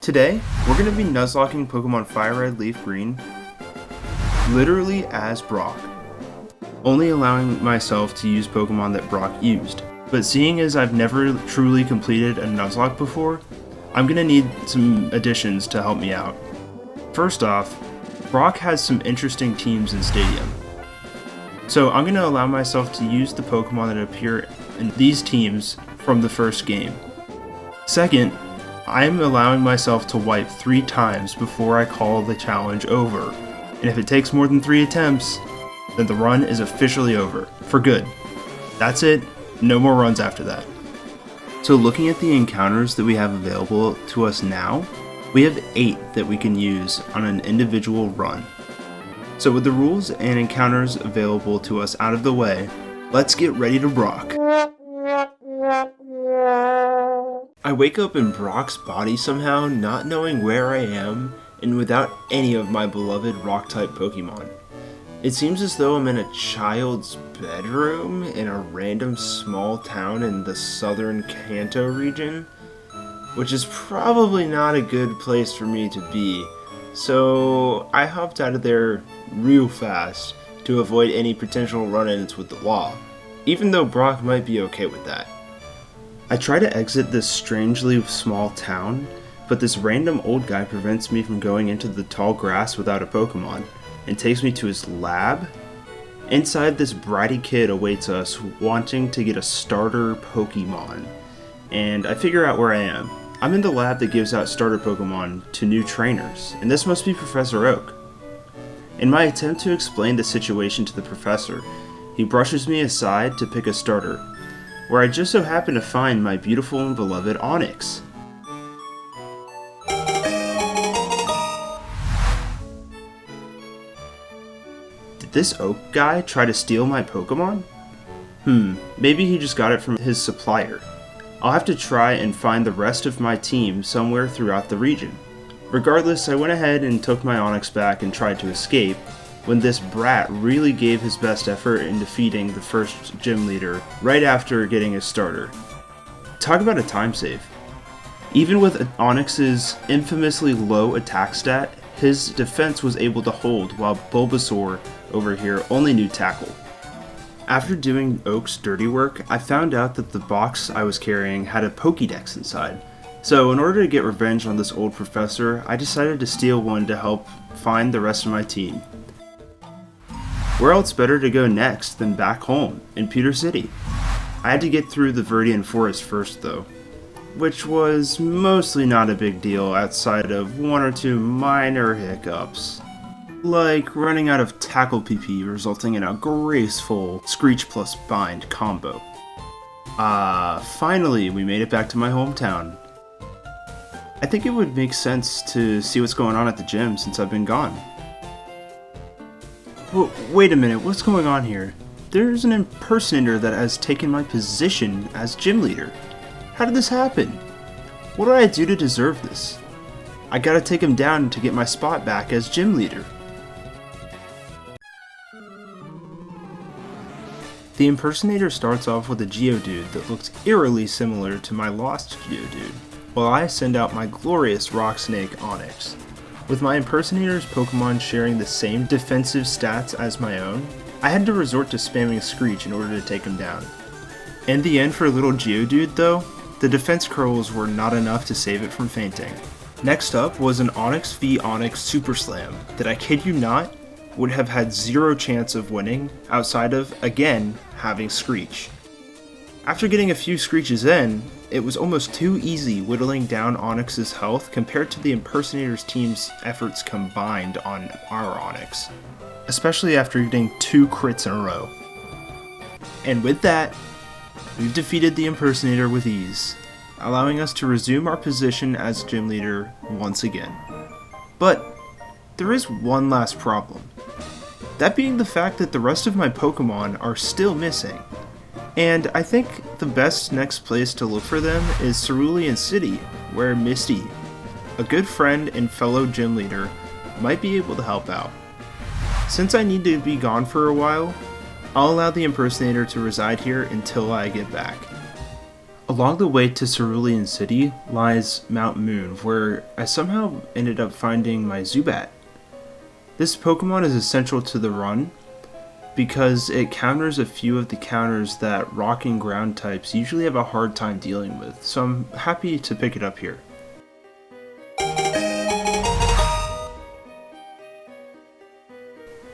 Today, we're going to be nuzlocking Pokemon Fire Red Leaf Green, literally as Brock, only allowing myself to use Pokemon that Brock used. But seeing as I've never truly completed a Nuzlocke before, I'm going to need some additions to help me out. First off, Brock has some interesting teams in Stadium. So I'm going to allow myself to use the Pokemon that appear in these teams from the first game. Second, I'm allowing myself to wipe 3 times before I call the challenge over. And if it takes more than 3 attempts, then the run is officially over, for good. That's it, no more runs after that. So looking at the encounters that we have available to us now, we have 8 that we can use on an individual run. So with the rules and encounters available to us out of the way, let's get ready to Brock. I wake up in Brock's body somehow, not knowing where I am, and without any of my beloved Rock-type Pokemon. It seems as though I'm in a child's bedroom in a random small town in the southern Kanto region, which is probably not a good place for me to be, so I hopped out of there real fast to avoid any potential run-ins with the law, even though Brock might be okay with that. I try to exit this strangely small town, but this random old guy prevents me from going into the tall grass without a Pokemon, and takes me to his lab. Inside, this bratty kid awaits us, wanting to get a starter Pokemon, and I figure out where I am. I'm in the lab that gives out starter Pokemon to new trainers, and this must be Professor Oak. In my attempt to explain the situation to the professor, he brushes me aside to pick a starter, where I just so happen to find my beautiful and beloved Onix. Did this Oak guy try to steal my Pokemon? Maybe he just got it from his supplier. I'll have to try and find the rest of my team somewhere throughout the region. Regardless, I went ahead and took my Onix back and tried to escape, when this brat really gave his best effort in defeating the first gym leader right after getting his starter. Talk about a time save. Even with Onix's infamously low attack stat, his defense was able to hold while Bulbasaur over here only knew tackle. After doing Oak's dirty work, I found out that the box I was carrying had a Pokédex inside. So in order to get revenge on this old professor, I decided to steal one to help find the rest of my team. Where else better to go next than back home, in Pewter City? I had to get through the Viridian Forest first though, which was mostly not a big deal outside of 1 or 2 minor hiccups. Like running out of Tackle PP resulting in a graceful Screech plus Bind combo. Finally we made it back to my hometown. I think it would make sense to see what's going on at the gym since I've been gone. Wait a minute, what's going on here? There's an impersonator that has taken my position as gym leader. How did this happen? What did I do to deserve this? I gotta take him down to get my spot back as gym leader. The impersonator starts off with a Geodude that looks eerily similar to my lost Geodude, while I send out my glorious Rock Snake Onix. With my impersonator's Pokemon sharing the same defensive stats as my own, I had to resort to spamming Screech in order to take him down. In the end, for little Geodude though, the defense curls were not enough to save it from fainting. Next up was an Onix v Onix Super Slam that, I kid you not, would have had 0 chance of winning outside of, again, having Screech. After getting a few Screeches in, it was almost too easy whittling down Onix's health compared to the impersonator's team's efforts combined on our Onix, especially after getting 2 crits in a row. And with that, we've defeated the impersonator with ease, allowing us to resume our position as gym leader once again. But there is one last problem, that being the fact that the rest of my Pokemon are still missing. And I think the best next place to look for them is Cerulean City, where Misty, a good friend and fellow gym leader, might be able to help out. Since I need to be gone for a while, I'll allow the impersonator to reside here until I get back. Along the way to Cerulean City lies Mount Moon, where I somehow ended up finding my Zubat. This Pokemon is essential to the run because it counters a few of the counters that rock and ground types usually have a hard time dealing with, so I'm happy to pick it up here.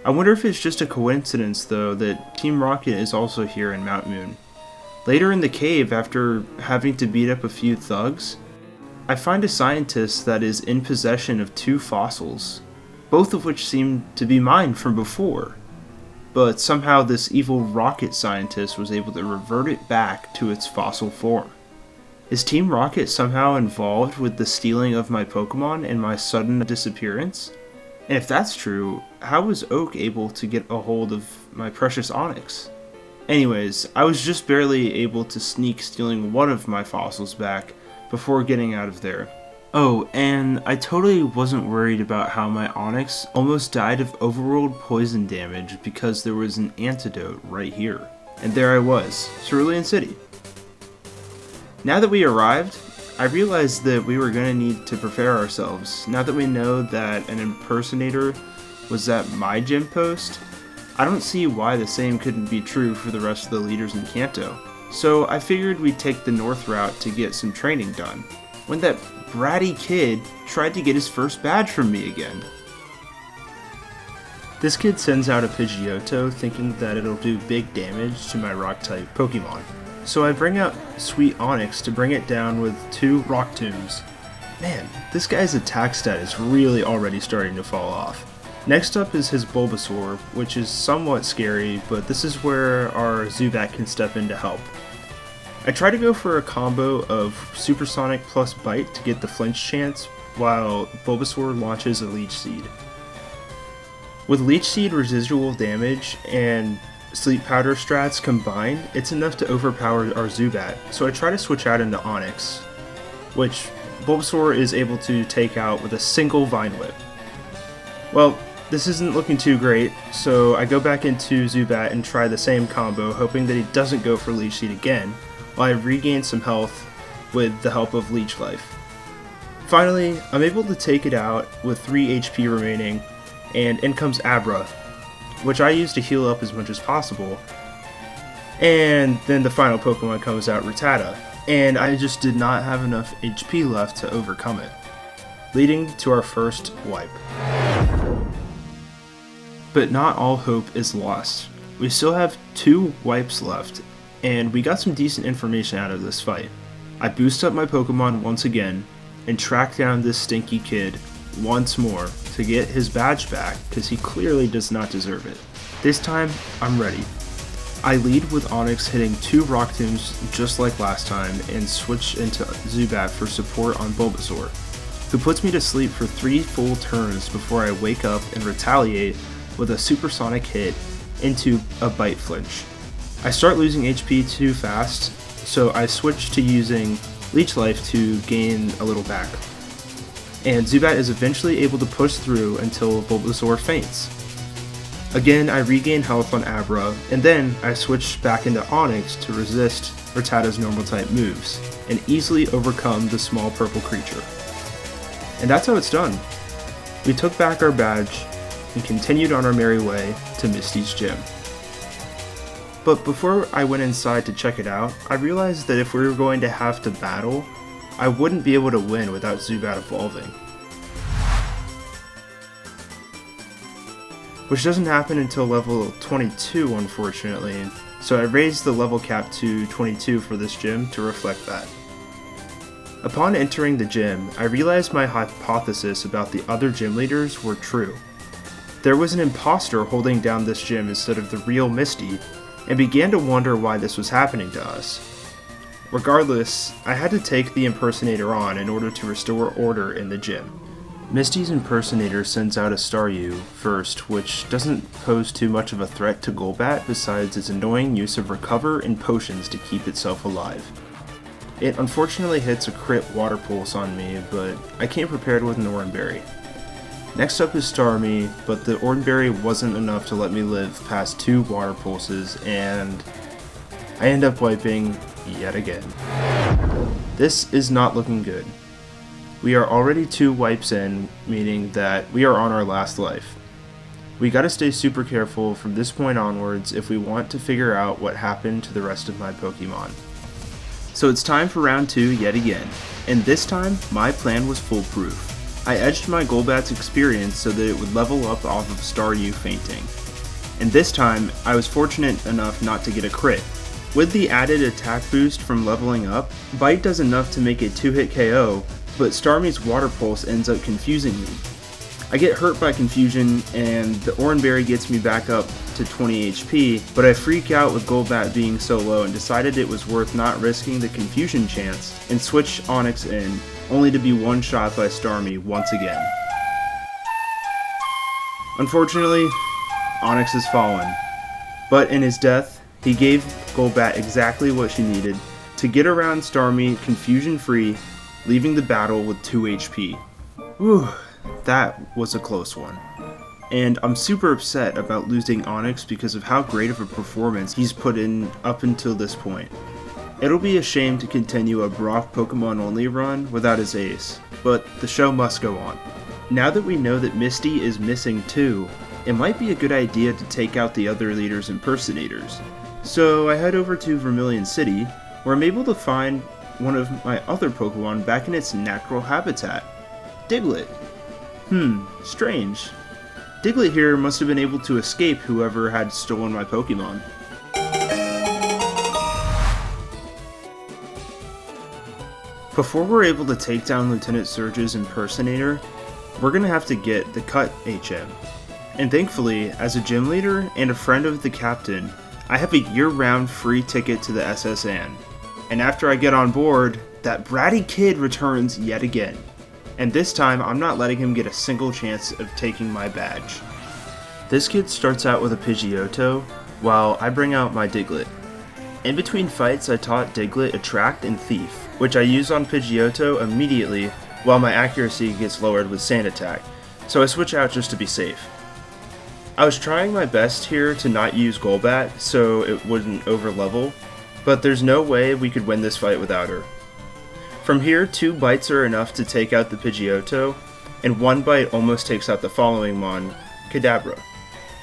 I wonder if it's just a coincidence though that Team Rocket is also here in Mount Moon. Later in the cave, after having to beat up a few thugs, I find a scientist that is in possession of 2 fossils, both of which seem to be mine from before. But somehow this evil rocket scientist was able to revert it back to its fossil form. Is Team Rocket somehow involved with the stealing of my Pokemon and my sudden disappearance? And if that's true, how was Oak able to get a hold of my precious Onix? Anyways, I was just barely able to sneak stealing one of my fossils back before getting out of there. Oh, and I totally wasn't worried about how my Onix almost died of overworld poison damage because there was an antidote right here. And there I was, Cerulean City. Now that we arrived, I realized that we were going to need to prepare ourselves. Now that we know that an impersonator was at my gym post, I don't see why the same couldn't be true for the rest of the leaders in Kanto. So I figured we'd take the north route to get some training done, when that bratty kid tried to get his first badge from me again. This kid sends out a Pidgeotto thinking that it'll do big damage to my rock-type Pokemon. So I bring out Sweet Onix to bring it down with 2 Rock Tombs. Man, this guy's attack stat is really already starting to fall off. Next up is his Bulbasaur, which is somewhat scary, but this is where our Zubat can step in to help. I try to go for a combo of Supersonic plus Bite to get the flinch chance, while Bulbasaur launches a Leech Seed. With Leech Seed residual damage and Sleep Powder strats combined, it's enough to overpower our Zubat, so I try to switch out into Onix, which Bulbasaur is able to take out with a single Vine Whip. Well, this isn't looking too great, so I go back into Zubat and try the same combo, hoping that he doesn't go for Leech Seed again, while I regain some health with the help of Leech Life. Finally, I'm able to take it out with 3 HP remaining, and in comes Abra, which I use to heal up as much as possible. And then the final Pokemon comes out, Rattata, and I just did not have enough HP left to overcome it, leading to our first wipe. But not all hope is lost. We still have 2 wipes left, and we got some decent information out of this fight. I boost up my Pokemon once again, and track down this stinky kid once more to get his badge back, because he clearly does not deserve it. This time, I'm ready. I lead with Onix hitting 2 Rock Tombs just like last time, and switch into Zubat for support on Bulbasaur, who puts me to sleep for 3 full turns before I wake up and retaliate with a supersonic hit into a Bite Flinch. I start losing HP too fast, so I switch to using Leech Life to gain a little back. And Zubat is eventually able to push through until Bulbasaur faints. Again, I regain health on Abra, and then I switch back into Onix to resist Rattata's normal type moves, and easily overcome the small purple creature. And that's how it's done. We took back our badge, and continued on our merry way to Misty's gym. But before I went inside to check it out, I realized that if we were going to have to battle, I wouldn't be able to win without Zubat evolving. Which doesn't happen until level 22, unfortunately, so I raised the level cap to 22 for this gym to reflect that. Upon entering the gym, I realized my hypothesis about the other gym leaders were true. There was an imposter holding down this gym instead of the real Misty, and began to wonder why this was happening to us. Regardless, I had to take the impersonator on in order to restore order in the gym. Misty's impersonator sends out a Staryu first, which doesn't pose too much of a threat to Golbat besides its annoying use of Recover and potions to keep itself alive. It unfortunately hits a crit Water Pulse on me, but I came prepared with an Oranberry. Next up is Starmie, but the Oranberry wasn't enough to let me live past 2 Water Pulses, and I end up wiping yet again. This is not looking good. We are already 2 wipes in, meaning that we are on our last life. We gotta stay super careful from this point onwards if we want to figure out what happened to the rest of my Pokemon. So it's time for round 2 yet again, and this time my plan was foolproof. I edged my Golbat's experience so that it would level up off of Staryu fainting. And this time, I was fortunate enough not to get a crit. With the added attack boost from leveling up, Bite does enough to make a 2-hit KO, but Starmie's Water Pulse ends up confusing me. I get hurt by confusion, and the Oranberry gets me back up to 20 HP, but I freak out with Golbat being so low and decided it was worth not risking the confusion chance and switch Onix in, only to be one-shot by Starmie once again. Unfortunately, Onix has fallen, but in his death, he gave Golbat exactly what she needed to get around Starmie confusion-free, leaving the battle with 2 HP. Whew, that was a close one. And I'm super upset about losing Onix because of how great of a performance he's put in up until this point. It'll be a shame to continue a Brock Pokemon only run without his ace, but the show must go on. Now that we know that Misty is missing too, it might be a good idea to take out the other leader's impersonators. So I head over to Vermilion City, where I'm able to find one of my other Pokemon back in its natural habitat, Diglett. Strange. Diglett here must have been able to escape whoever had stolen my Pokemon. Before we're able to take down Lieutenant Surge's impersonator, we're gonna have to get the Cut HM. And thankfully, as a gym leader and a friend of the captain, I have a year-round free ticket to the SS Anne. And after I get on board, that bratty kid returns yet again. And this time, I'm not letting him get a single chance of taking my badge. This kid starts out with a Pidgeotto, while I bring out my Diglett. In between fights, I taught Diglett Attract and Thief, which I use on Pidgeotto immediately while my accuracy gets lowered with Sand Attack, so I switch out just to be safe. I was trying my best here to not use Golbat so it wouldn't overlevel, but there's no way we could win this fight without her. From here, 2 bites are enough to take out the Pidgeotto, and 1 bite almost takes out the following mon, Kadabra.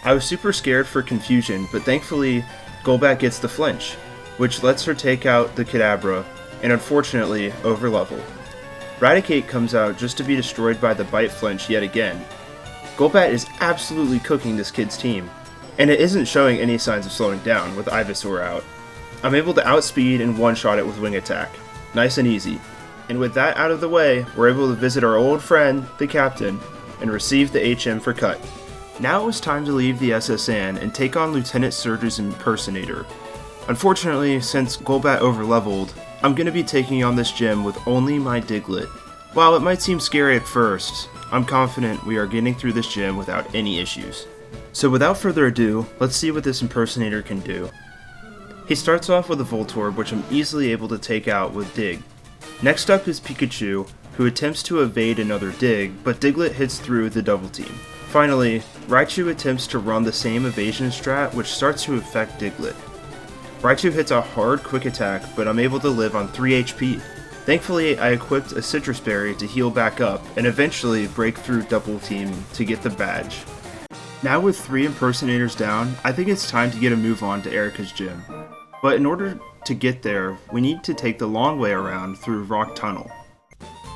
I was super scared for confusion, but thankfully Golbat gets the flinch, which lets her take out the Kadabra, and unfortunately overlevel. Raticate comes out just to be destroyed by the bite flinch yet again. Golbat is absolutely cooking this kid's team, and it isn't showing any signs of slowing down with Ivysaur out. I'm able to outspeed and one-shot it with Wing Attack. Nice and easy. And with that out of the way, we're able to visit our old friend, the captain, and receive the HM for Cut. Now it was time to leave the SS Anne and take on Lieutenant Surge's impersonator. Unfortunately, since Golbat overleveled, I'm going to be taking on this gym with only my Diglett. While it might seem scary at first, I'm confident we are getting through this gym without any issues. So without further ado, let's see what this impersonator can do. He starts off with a Voltorb, which I'm easily able to take out with Dig. Next up is Pikachu, who attempts to evade another Dig, but Diglett hits through the double team. Finally, Raichu attempts to run the same evasion strat, which starts to affect Diglett. Raichu hits a hard quick attack, but I'm able to live on 3 HP. Thankfully, I equipped a Citrus Berry to heal back up, and eventually break through double team to get the badge. Now with 3 impersonators down, I think it's time to get a move on to Erica's gym. But in order to get there, we need to take the long way around through Rock Tunnel.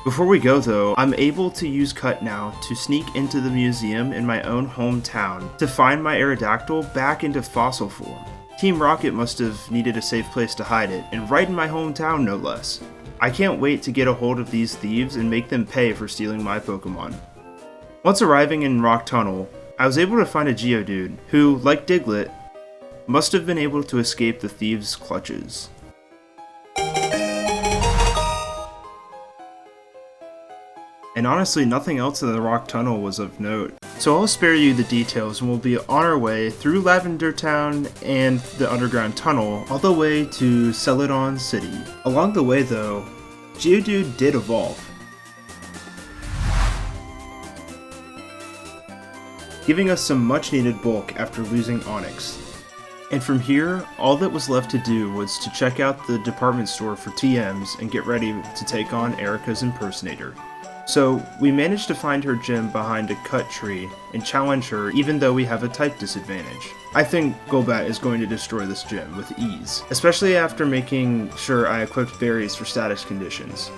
Before we go though, I'm able to use Cut now to sneak into the museum in my own hometown to find my Aerodactyl back into fossil form. Team Rocket must have needed a safe place to hide it, and right in my hometown no less. I can't wait to get a hold of these thieves and make them pay for stealing my Pokemon. Once arriving in Rock Tunnel, I was able to find a Geodude who, like Diglett, must have been able to escape the thieves' clutches. And honestly, nothing else in the Rock Tunnel was of note. So I'll spare you the details and we'll be on our way through Lavender Town and the underground tunnel all the way to Celadon City. Along the way though, Geodude did evolve, giving us some much needed bulk after losing Onix. And from here, all that was left to do was to check out the department store for TMs and get ready to take on Erica's impersonator. So, we managed to find her gym behind a cut tree and challenge her even though we have a type disadvantage. I think Golbat is going to destroy this gym with ease, especially after making sure I equipped berries for status conditions.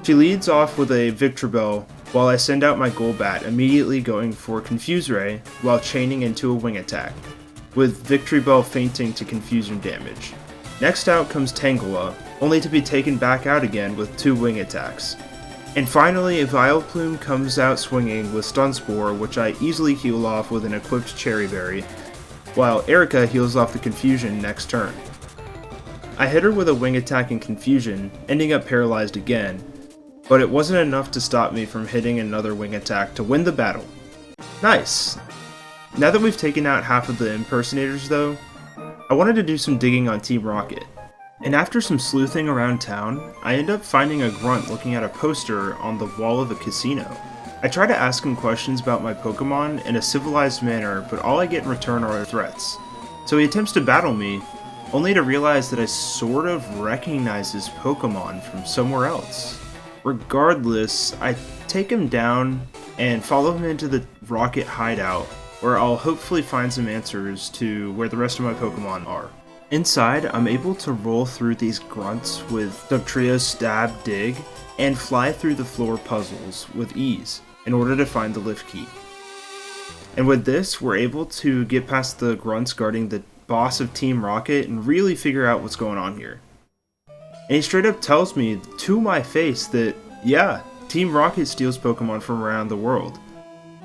She leads off with a Victreebel while I send out my Golbat, immediately going for Confuse Ray while chaining into a wing attack, with Victreebel fainting to confusion damage. Next out comes Tangela, only to be taken back out again with 2 wing attacks. And finally, Vileplume comes out swinging with Stun Spore, which I easily heal off with an equipped Cherry Berry, while Erica heals off the confusion next turn. I hit her with a wing attack and confusion, ending up paralyzed again, but it wasn't enough to stop me from hitting another wing attack to win the battle. Nice! Now that we've taken out half of the impersonators though, I wanted to do some digging on Team Rocket. And after some sleuthing around town, I end up finding a grunt looking at a poster on the wall of a casino. I try to ask him questions about my Pokemon in a civilized manner, but all I get in return are threats. So he attempts to battle me, only to realize that I sort of recognize his Pokemon from somewhere else. Regardless, I take him down and follow him into the Rocket hideout, where I'll hopefully find some answers to where the rest of my Pokemon are. Inside, I'm able to roll through these grunts with Dugtrio's Stab Dig, and fly through the floor puzzles with ease in order to find the lift key. And with this, we're able to get past the grunts guarding the boss of Team Rocket and really figure out what's going on here. And he straight up tells me to my face that, yeah, Team Rocket steals Pokemon from around the world,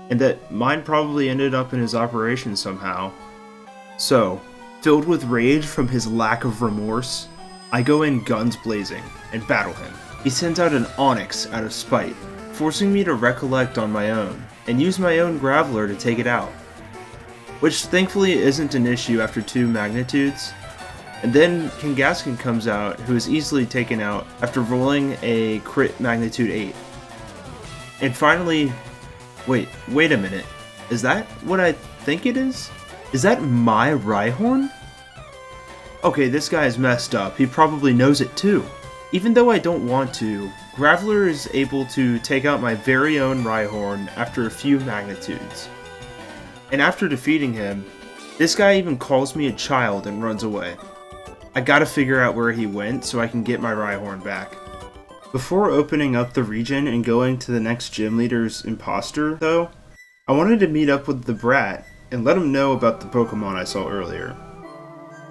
and that mine probably ended up in his operation somehow. So, filled with rage from his lack of remorse, I go in guns blazing and battle him. He sends out an Onix out of spite, forcing me to recollect on my own, and use my own Graveler to take it out. Which thankfully isn't an issue after 2 magnitudes. And then Kangaskhan comes out, who is easily taken out after rolling a crit magnitude 8. And finally, wait a minute, is that what I think it is? Is that my Rhyhorn? Okay, this guy is messed up, he probably knows it too. Even though I don't want to, Graveler is able to take out my very own Rhyhorn after a few magnitudes. And after defeating him, this guy even calls me a child and runs away. I gotta figure out where he went so I can get my Rhyhorn back. Before opening up the region and going to the next gym leader's imposter, though, I wanted to meet up with the brat and let him know about the Pokemon I saw earlier.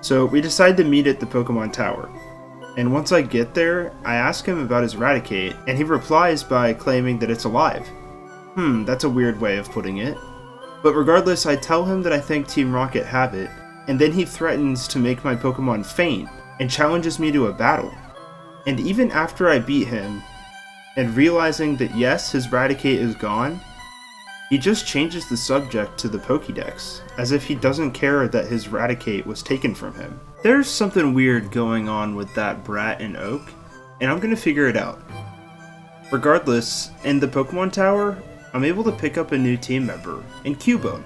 So we decide to meet at the Pokemon Tower. And once I get there, I ask him about his Raticate, and he replies by claiming that it's alive. That's a weird way of putting it. But regardless, I tell him that I think Team Rocket have it, and then he threatens to make my Pokemon faint and challenges me to a battle. And even after I beat him, and realizing that yes, his Raticate is gone, he just changes the subject to the Pokédex, as if he doesn't care that his Raticate was taken from him. There's something weird going on with that brat in Oak, and I'm gonna figure it out. Regardless, in the Pokemon Tower, I'm able to pick up a new team member, in Cubone,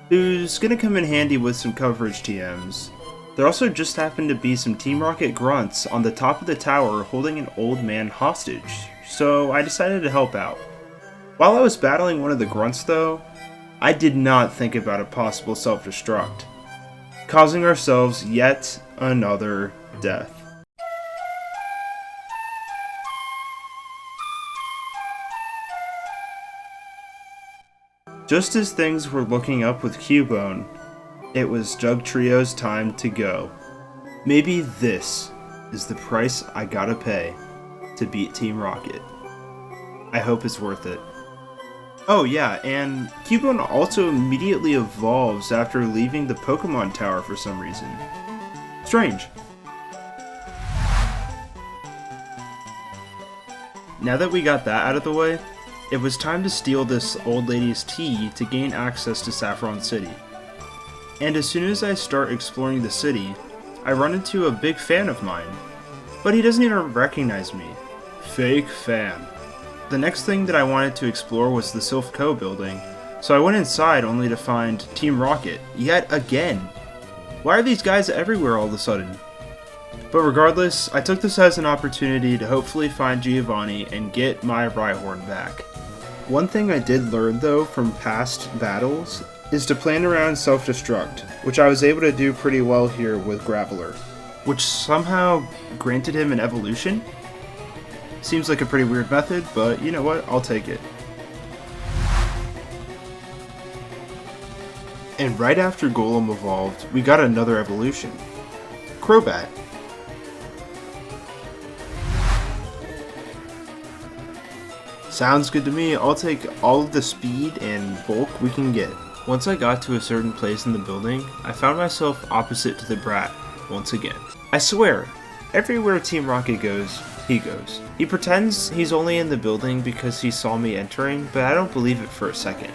who's gonna come in handy with some coverage TMs. There also just happened to be some Team Rocket grunts on the top of the tower holding an old man hostage, so I decided to help out. While I was battling one of the grunts though, I did not think about a possible self-destruct, causing ourselves yet another death. Just as things were looking up with Cubone, it was Dugtrio's time to go. Maybe this is the price I gotta pay to beat Team Rocket. I hope it's worth it. Oh yeah, and Cubone also immediately evolves after leaving the Pokemon Tower for some reason. Strange. Now that we got that out of the way, it was time to steal this old lady's tea to gain access to Saffron City. And as soon as I start exploring the city, I run into a big fan of mine. But he doesn't even recognize me. Fake fan. The next thing that I wanted to explore was the Silph Co building, so I went inside only to find Team Rocket, yet again. Why are these guys everywhere all of a sudden? But regardless, I took this as an opportunity to hopefully find Giovanni and get my Rhyhorn back. One thing I did learn though from past battles is to plan around self-destruct, which I was able to do pretty well here with Graveler, which somehow granted him an evolution? Seems like a pretty weird method, but you know what, I'll take it. And right after Golem evolved, we got another evolution. Crobat. Sounds good to me. I'll take all of the speed and bulk we can get. Once I got to a certain place in the building, I found myself opposite to the brat once again. I swear, everywhere Team Rocket goes, he goes. He pretends he's only in the building because he saw me entering, but I don't believe it for a second.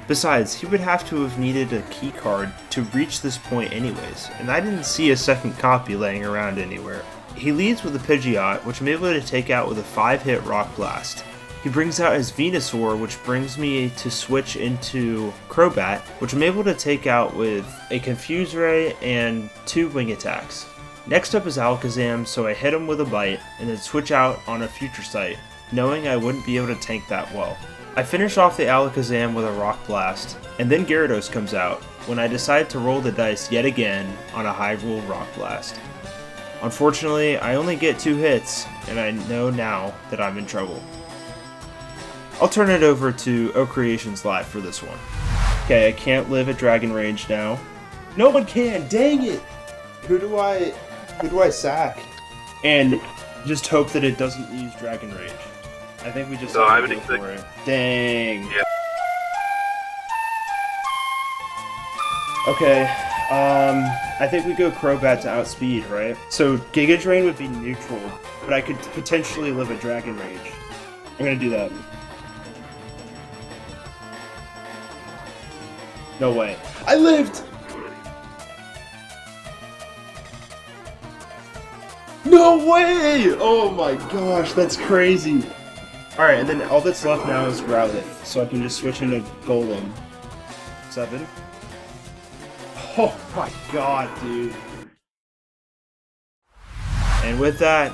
Besides, he would have to have needed a key card to reach this point anyways, and I didn't see a second copy laying around anywhere. He leads with a Pidgeot, which I'm able to take out with a 5-hit Rock Blast. He brings out his Venusaur, which brings me to switch into Crobat, which I'm able to take out with a Confuse Ray and 2 Wing Attacks. Next up is Alakazam, so I hit him with a Bite, and then switch out on a Future Sight, knowing I wouldn't be able to tank that well. I finish off the Alakazam with a Rock Blast, and then Gyarados comes out, when I decide to roll the dice yet again on a Hyrule Rock Blast. Unfortunately, I only get 2 hits, and I know now that I'm in trouble. I'll turn it over to O Creations Live for this one. Okay, I can't live at Dragon Rage now. No one can, dang it! Who do I sack? And just hope that it doesn't use Dragon Rage. I think we just have to go for it. Dang. Yeah. Okay, I think we go Crobat to outspeed, right? So Giga Drain would be neutral, but I could potentially live at Dragon Rage. I'm gonna do that. No way. I lived! No way! Oh my gosh, that's crazy. Alright, and then all that's left now is Growlithe, so I can just switch into Golem. 7. Oh my god, dude. And with that,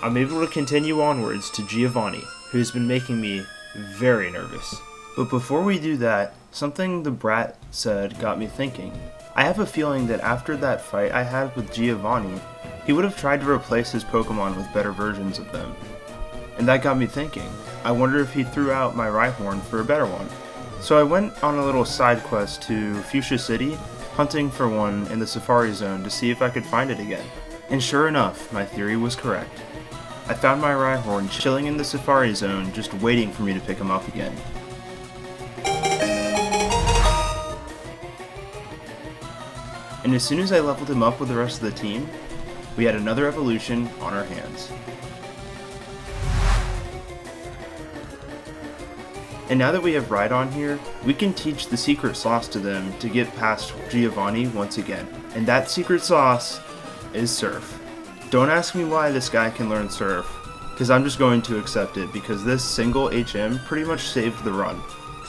I'm able to continue onwards to Giovanni, who's been making me very nervous. But before we do that, something the brat said got me thinking. I have a feeling that after that fight I had with Giovanni, he would have tried to replace his Pokemon with better versions of them. And that got me thinking, I wonder if he threw out my Rhyhorn for a better one. So I went on a little side quest to Fuchsia City, hunting for one in the Safari Zone to see if I could find it again. And sure enough, my theory was correct. I found my Rhyhorn chilling in the Safari Zone, just waiting for me to pick him up again. And as soon as I leveled him up with the rest of the team, we had another evolution on our hands. And now that we have Rhydon here, we can teach the secret sauce to them to get past Giovanni once again. And that secret sauce is Surf. Don't ask me why this guy can learn Surf, because I'm just going to accept it because this single HM pretty much saved the run.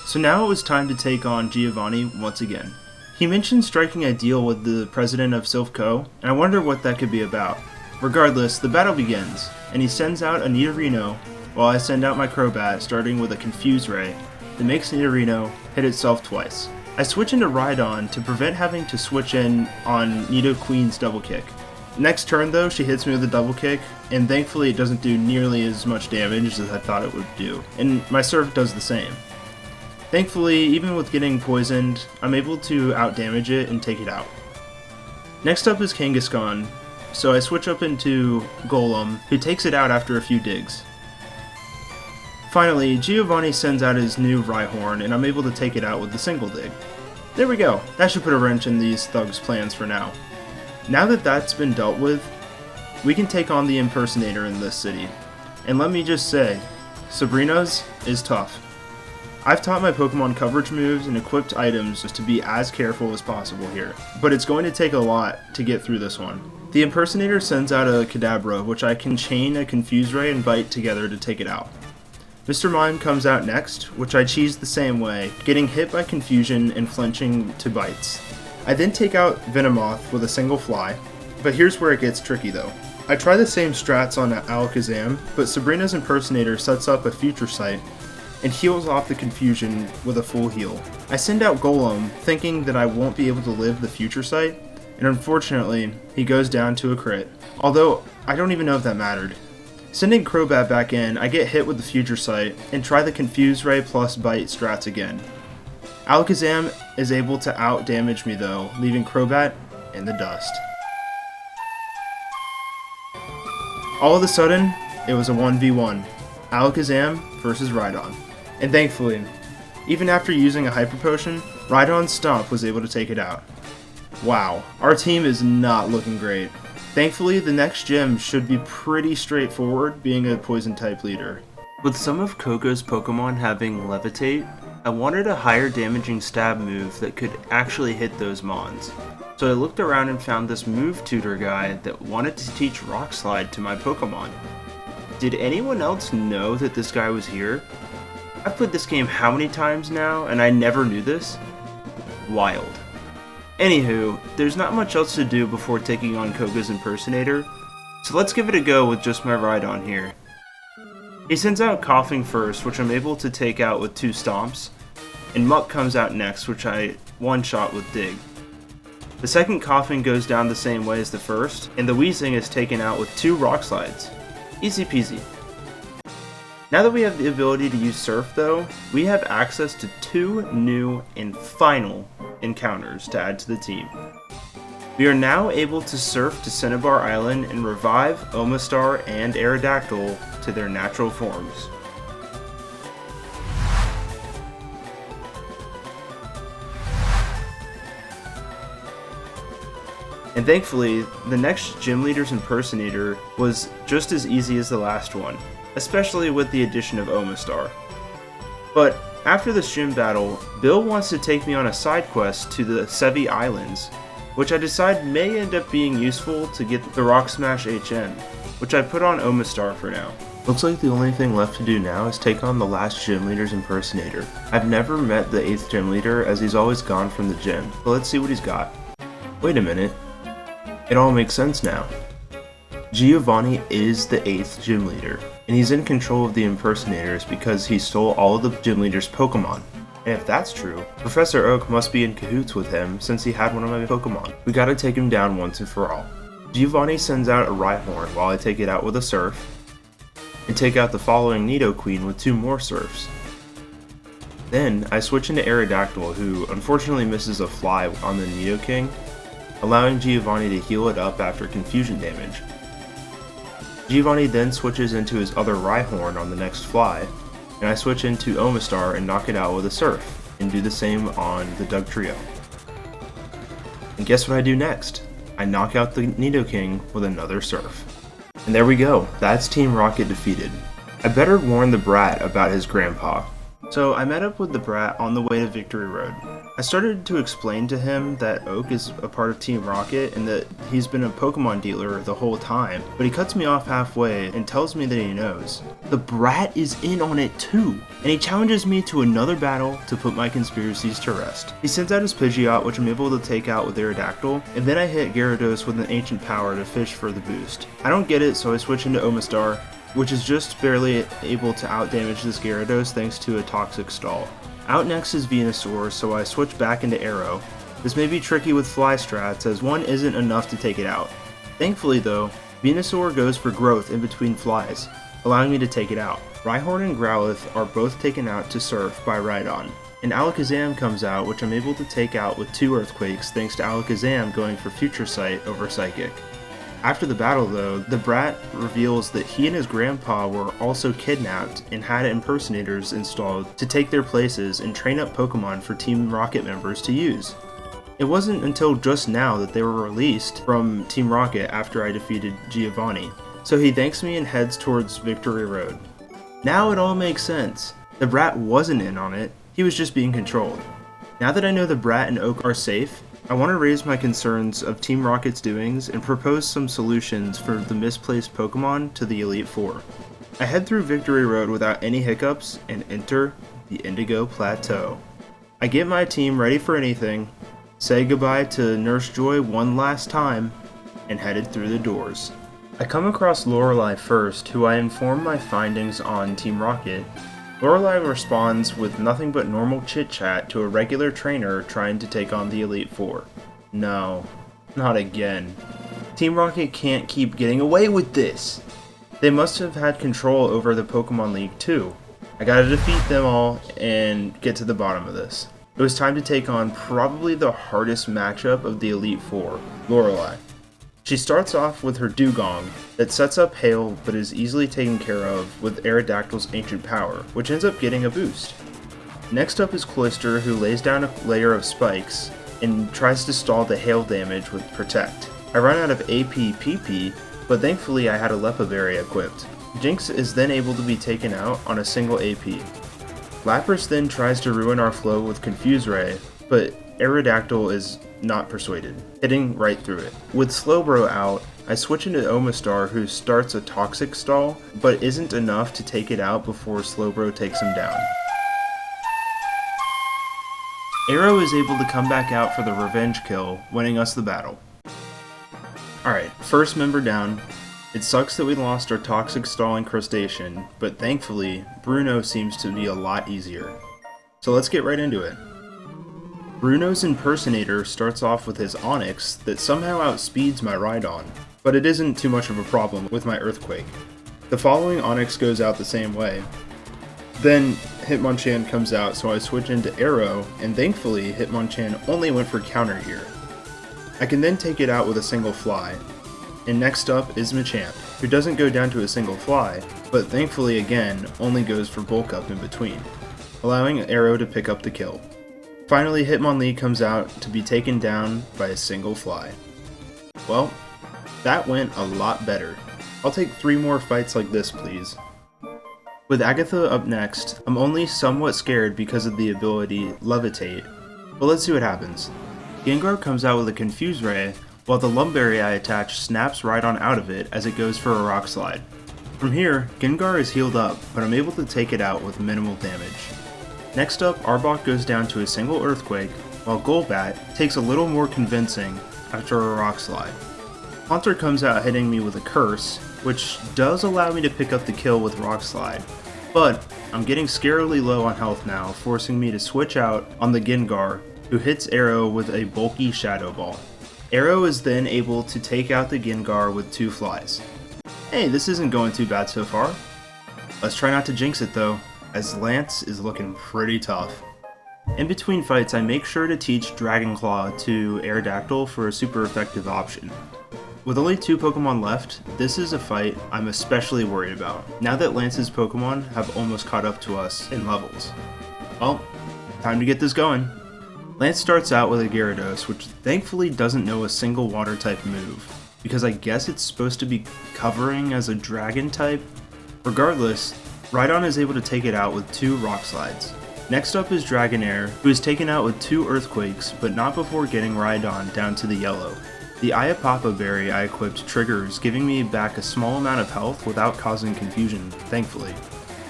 So now it was time to take on Giovanni once again. He mentioned striking a deal with the president of Silph Co, and I wonder what that could be about. Regardless, the battle begins, and he sends out a Nidorino, while I send out my Crobat, starting with a Confuse Ray that makes Nidorino hit itself twice. I switch into Rhydon to prevent having to switch in on Nidoqueen's double kick. Next turn though, she hits me with a double kick, and thankfully it doesn't do nearly as much damage as I thought it would do, and my Surf does the same. Thankfully, even with getting poisoned, I'm able to outdamage it and take it out. Next up is Kangaskhan, so I switch up into Golem, who takes it out after a few digs. Finally, Giovanni sends out his new Rhyhorn, and I'm able to take it out with the single dig. There we go, that should put a wrench in these thugs' plans for now. Now that that's been dealt with, we can take on the impersonator in this city. And let me just say, Sabrina's is tough. I've taught my Pokemon coverage moves and equipped items just to be as careful as possible here, but it's going to take a lot to get through this one. The impersonator sends out a Kadabra, which I can chain a Confuse Ray and Bite together to take it out. Mr. Mime comes out next, which I cheese the same way, getting hit by confusion and flinching to bites. I then take out Venomoth with a single fly, but here's where it gets tricky though. I try the same strats on Alakazam, but Sabrina's impersonator sets up a future sight and heals off the confusion with a full heal. I send out Golem, thinking that I won't be able to live the future sight, and unfortunately, he goes down to a crit. Although, I don't even know if that mattered. Sending Crobat back in, I get hit with the future sight, and try the Confuse Ray plus Bite strats again. Alakazam is able to out-damage me though, leaving Crobat in the dust. All of a sudden, it was a 1v1. Alakazam versus Rhydon. And thankfully, even after using a Hyper Potion, Rhydon's Stomp was able to take it out. Wow, our team is not looking great. Thankfully, the next gym should be pretty straightforward, being a Poison-type leader. With some of Coco's Pokemon having Levitate, I wanted a higher damaging stab move that could actually hit those Mons. So I looked around and found this move tutor guy that wanted to teach Rock Slide to my Pokemon. Did anyone else know that this guy was here? I've played this game how many times now, and I never knew this? Wild. Anywho, there's not much else to do before taking on Koga's impersonator, so let's give it a go with just my Rhydon here. He sends out Coughing first, which I'm able to take out with 2 stomps, and Muck comes out next, which I one-shot with Dig. The second Coughing goes down the same way as the first, and the Weezing is taken out with 2 Rock Slides. Easy peasy. Now that we have the ability to use Surf though, we have access to 2 new and final encounters to add to the team. We are now able to surf to Cinnabar Island and revive Omastar and Aerodactyl to their natural forms. And thankfully, the next Gym Leader's impersonator was just as easy as the last one, especially with the addition of Omastar. But after this gym battle, Bill wants to take me on a side quest to the Sevi Islands, which I decide may end up being useful to get the Rock Smash HM, which I put on Omastar for now. Looks like the only thing left to do now is take on the last Gym Leader's impersonator. I've never met the 8th Gym Leader as he's always gone from the gym, so let's see what he's got. Wait a minute. It all makes sense now. Giovanni is the 8th Gym Leader, and he's in control of the impersonators because he stole all of the Gym Leader's Pokemon. And if that's true, Professor Oak must be in cahoots with him since he had one of my Pokemon. We gotta take him down once and for all. Giovanni sends out a Rhyhorn while I take it out with a Surf, and take out the following Nidoqueen with 2 more Surfs. Then, I switch into Aerodactyl, who unfortunately misses a Fly on the Nidoking, allowing Giovanni to heal it up after confusion damage. Giovanni then switches into his other Rhyhorn on the next Fly, and I switch into Omastar and knock it out with a Surf, and do the same on the Dugtrio. And guess what I do next? I knock out the Nidoking with another Surf. And there we go, that's Team Rocket defeated. I better warn the Brat about his grandpa. So I met up with the Brat on the way to Victory Road. I started to explain to him that Oak is a part of Team Rocket and that he's been a Pokemon dealer the whole time, but he cuts me off halfway and tells me that he knows. The Brat is in on it too, and he challenges me to another battle to put my conspiracies to rest. He sends out his Pidgeot, which I'm able to take out with Aerodactyl, and then I hit Gyarados with an Ancient Power to fish for the boost. I don't get it, so I switch into Omastar, which is just barely able to outdamage this Gyarados thanks to a Toxic Stall. Out next is Venusaur, so I switch back into Arrow. This may be tricky with Fly strats, as one isn't enough to take it out. Thankfully though, Venusaur goes for Growth in between Flies, allowing me to take it out. Rhyhorn and Growlithe are both taken out to Surf by Rhydon. And Alakazam comes out, which I'm able to take out with 2 Earthquakes thanks to Alakazam going for Future Sight over Psychic. After the battle though, the Brat reveals that he and his grandpa were also kidnapped and had impersonators installed to take their places and train up Pokemon for Team Rocket members to use. It wasn't until just now that they were released from Team Rocket after I defeated Giovanni, so he thanks me and heads towards Victory Road. Now it all makes sense. The Brat wasn't in on it, he was just being controlled. Now that I know the Brat and Oak are safe, I want to raise my concerns of Team Rocket's doings and propose some solutions for the misplaced Pokemon to the Elite Four. I head through Victory Road without any hiccups and enter the Indigo Plateau. I get my team ready for anything, say goodbye to Nurse Joy one last time, and headed through the doors. I come across Lorelei first, who I inform my findings on Team Rocket. Lorelei responds with nothing but normal chit-chat to a regular trainer trying to take on the Elite Four. No, not again. Team Rocket can't keep getting away with this! They must have had control over the Pokemon League too. I gotta defeat them all and get to the bottom of this. It was time to take on probably the hardest matchup of the Elite Four, Lorelei. She starts off with her Dugong that sets up Hail but is easily taken care of with Aerodactyl's Ancient Power, which ends up getting a boost. Next up is Cloyster, who lays down a layer of spikes and tries to stall the Hail damage with Protect. I run out of AP PP, but thankfully I had a Lepa Berry equipped. Jinx is then able to be taken out on a single AP. Lapras then tries to ruin our flow with Confuse Ray, but Aerodactyl is not persuaded, hitting right through it. With Slowbro out, I switch into Omastar, who starts a Toxic Stall, but isn't enough to take it out before Slowbro takes him down. Arrow is able to come back out for the revenge kill, winning us the battle. Alright, first member down. It sucks that we lost our Toxic Stall incrustation, but thankfully, Bruno seems to be a lot easier. So let's get right into it. Bruno's Impersonator starts off with his Onix that somehow outspeeds my Rhydon, but it isn't too much of a problem with my Earthquake. The following Onix goes out the same way. Then Hitmonchan comes out, so I switch into Arrow, and thankfully Hitmonchan only went for Counter here. I can then take it out with a single Fly. And next up is Machamp, who doesn't go down to a single Fly, but thankfully again only goes for Bulk Up in between, allowing Arrow to pick up the kill. Finally, Hitmonlee comes out to be taken down by a single Fly. Well, that went a lot better. I'll take 3 more fights like this, please. With Agatha up next, I'm only somewhat scared because of the ability Levitate, but let's see what happens. Gengar comes out with a Confuse Ray, while the Lumberry I attach snaps Rhydon out of it as it goes for a Rock Slide. From here, Gengar is healed up, but I'm able to take it out with minimal damage. Next up, Arbok goes down to a single Earthquake, while Golbat takes a little more convincing after a Rock Slide. Haunter comes out hitting me with a Curse, which does allow me to pick up the kill with Rock Slide, but I'm getting scarily low on health now, forcing me to switch out on the Gengar, who hits Arrow with a bulky Shadow Ball. Arrow is then able to take out the Gengar with 2 Flies. Hey, this isn't going too bad so far. Let's try not to jinx it though, as Lance is looking pretty tough. In between fights, I make sure to teach Dragon Claw to Aerodactyl for a super effective option. With only 2 Pokemon left, this is a fight I'm especially worried about, now that Lance's Pokemon have almost caught up to us in levels. Well, time to get this going. Lance starts out with a Gyarados, which thankfully doesn't know a single water type move, because I guess it's supposed to be covering as a dragon type. Regardless, Rhydon is able to take it out with 2 Rock Slides. Next up is Dragonair, who is taken out with 2 Earthquakes, but not before getting Rhydon down to the yellow. The Iapapa Berry I equipped triggers, giving me back a small amount of health without causing confusion, thankfully.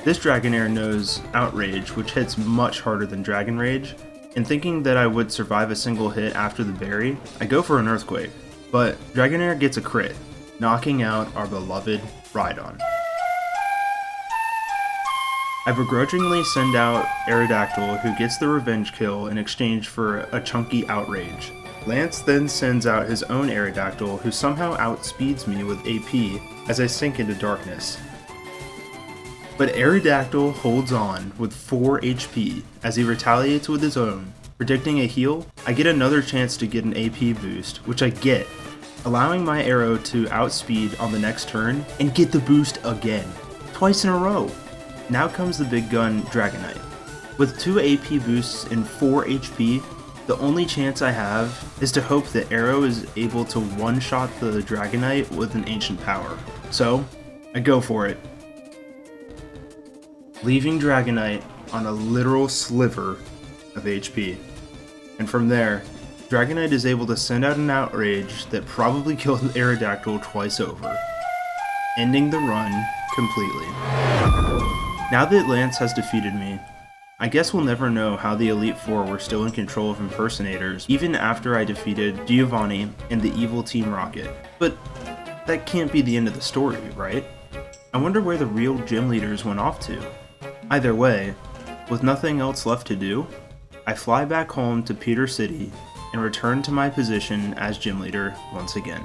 This Dragonair knows Outrage, which hits much harder than Dragon Rage, and thinking that I would survive a single hit after the berry, I go for an Earthquake. But Dragonair gets a crit, knocking out our beloved Rhydon. I begrudgingly send out Aerodactyl, who gets the revenge kill in exchange for a chunky Outrage. Lance then sends out his own Aerodactyl, who somehow outspeeds me with AP as I sink into darkness. But Aerodactyl holds on with 4 HP as he retaliates with his own. Predicting a heal, I get another chance to get an AP boost, which I get, allowing my Arrow to outspeed on the next turn and get the boost again, twice in a row. Now comes the big gun Dragonite. With 2 AP boosts and 4 HP, the only chance I have is to hope that Arrow is able to one-shot the Dragonite with an Ancient Power. So, I go for it, leaving Dragonite on a literal sliver of HP. And from there, Dragonite is able to send out an Outrage that probably killed Aerodactyl twice over, ending the run completely. Now that Lance has defeated me, I guess we'll never know how the Elite Four were still in control of impersonators even after I defeated Giovanni and the evil Team Rocket. But that can't be the end of the story, right? I wonder where the real gym leaders went off to. Either way, with nothing else left to do, I fly back home to Peter City and return to my position as gym leader once again.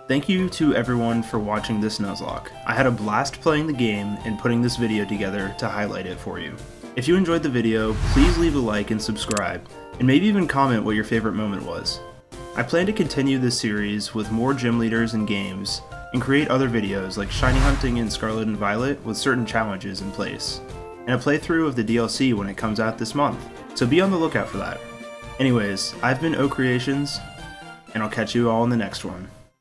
Thank you to everyone for watching this Nuzlocke. I had a blast playing the game and putting this video together to highlight it for you. If you enjoyed the video, please leave a like and subscribe, and maybe even comment what your favorite moment was. I plan to continue this series with more gym leaders and games, and create other videos like shiny hunting in Scarlet and Violet with certain challenges in place, and a playthrough of the DLC when it comes out this month, so be on the lookout for that. Anyways, I've been O Creations, and I'll catch you all in the next one.